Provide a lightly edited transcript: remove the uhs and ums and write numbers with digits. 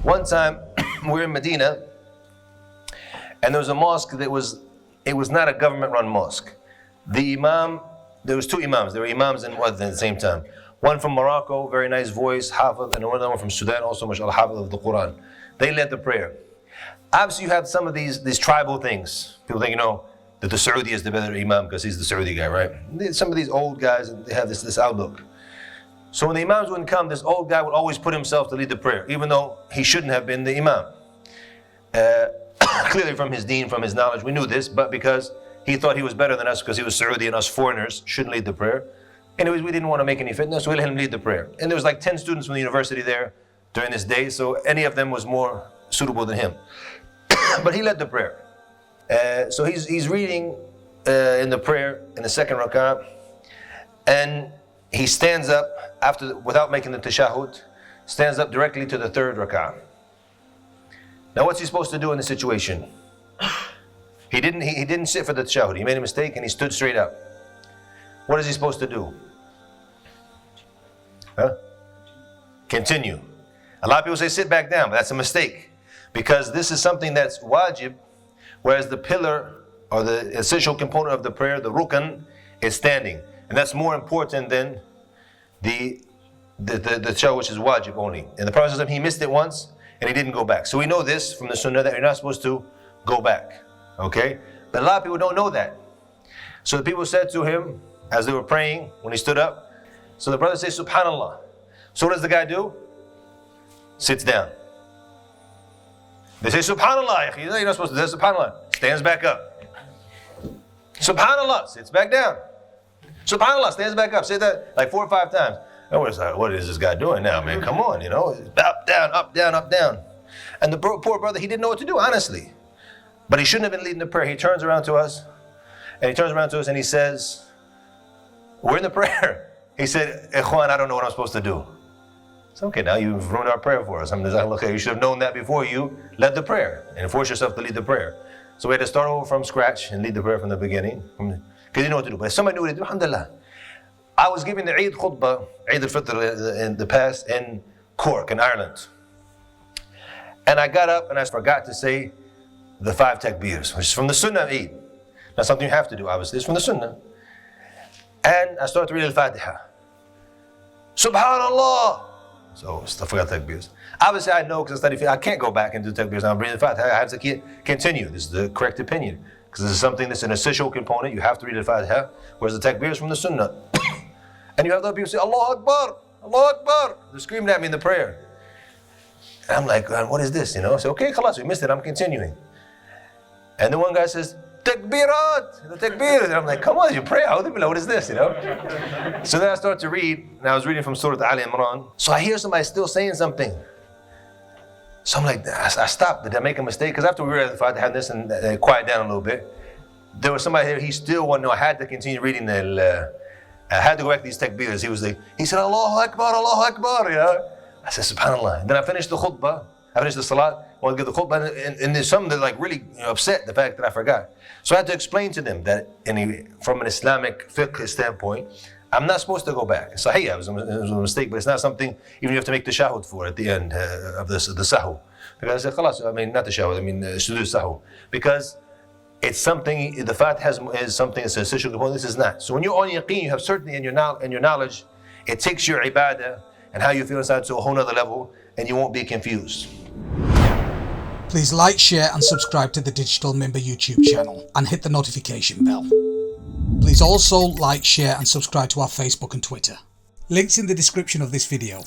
One time, we were in Medina, and there was a mosque that it was not a government-run mosque. The Imam, there was two Imams. There were Imams and Muadhin at the same time. One from Morocco, very nice voice, Hafiz, and another one from Sudan, also mashallah, Hafiz of the Qur'an. They led the prayer. Obviously, you have some of these tribal things. People think, that the Saudi is the better Imam because he's the Saudi guy, right? Some of these old guys, they have this outlook. So when the Imams wouldn't come, this old guy would always put himself to lead the prayer, even though he shouldn't have been the Imam. Clearly from his deen, from his knowledge, we knew this, but because he thought he was better than us because he was Saudi and us foreigners shouldn't lead the prayer. Anyways, we didn't want to make any fitna, so we let him lead the prayer. And there was like 10 students from the university there during this day, so any of them was more suitable than him. But he led the prayer. So he's reading in the prayer in the second rak'ah, and he stands up without making the tashahhud, stands up directly to the third rak'ah. Now what's he supposed to do in this situation? He didn't sit for the tashahhud. He made a mistake and he stood straight up. What is he supposed to do? Continue. A lot of people say sit back down, but that's a mistake, because this is something that's wajib, whereas the pillar or the essential component of the prayer, the rukn, is standing, and that's more important than the tashahhud, which is wajib only. In the Prophet, he missed it once and he didn't go back. So we know this from the sunnah that you're not supposed to go back. Okay? But a lot of people don't know that. So the people said to him as they were praying when he stood up, so the brother says, Subhanallah. So what does the guy do? Sits down. They say, Subhanallah. You're not supposed to do that. Subhanallah. Stands back up. Subhanallah. Sits back down. Subhanallah. Stands back up. Say that like 4 or 5 times. And we're like, what is this guy doing now, man? Come on, Up, down, up, down, up, down. And the poor brother, he didn't know what to do, honestly. But he shouldn't have been leading the prayer. He turns around to us, and he says, we're in the prayer. He said, Ikhwan, I don't know what I'm supposed to do. It's okay, now you've ruined our prayer for us. You should have known that before you led the prayer and force yourself to lead the prayer. So we had to start over from scratch and lead the prayer from the beginning, because he didn't know what to do. But if somebody knew what to do, alhamdulillah. I was giving the Eid khutbah, Eid al-Fitr in the past in Cork, in Ireland. And I got up and I forgot to say the 5 takbirs, which is from the Sunnah of Eid. Not something you have to do, obviously, it's from the Sunnah. And I started to read Al-Fatiha. Subhanallah. So I forgot takbirs. Obviously I know because I studied, I can't go back and do takbirs. I'm reading Al-Fatiha. I have to continue. This is the correct opinion. Because this is something that's an essential component. You have to read Al-Fatiha. Whereas the takbir is from the Sunnah. And you have other people say, Allah Akbar, Allah Akbar. They're screaming at me in the prayer. And I'm like, what is this? I say, okay, khalas, we missed it. I'm continuing. And the one guy says, Takbirat, the takbir. And I'm like, come on, you pray. What is this? So then I start to read, and I was reading from Surah Ali Imran. So I hear somebody still saying something. So I'm like, I stopped. Did I make a mistake? Because after we read the Fatiha and this and quiet down a little bit, there was somebody here, he still wanted to know. I had to continue reading I had to go back to these takbirs. He said, Allahu Akbar, Allahu Akbar, I said, SubhanAllah. Then I finished the khutbah. I finished the salat. I want to give the khutbah. And there's some that really upset the fact that I forgot. So I had to explain to them that from an Islamic fiqh standpoint, I'm not supposed to go back. Sahih, it was a mistake, but it's not something even you have to make the shahud for at the end of the sahu. Because I said, khalas, not the shahud, sujood sahu. Because it's something, the Fatiha is something that's an essential component. This is not. So when you're on yaqeen, you have certainty in your knowledge, it takes your ibadah and how you feel inside to a whole nother level, and you won't be confused. Please like, share and subscribe to the Digital Member YouTube channel and hit the notification bell. Please also like, share and subscribe to our Facebook and Twitter. Links in the description of this video.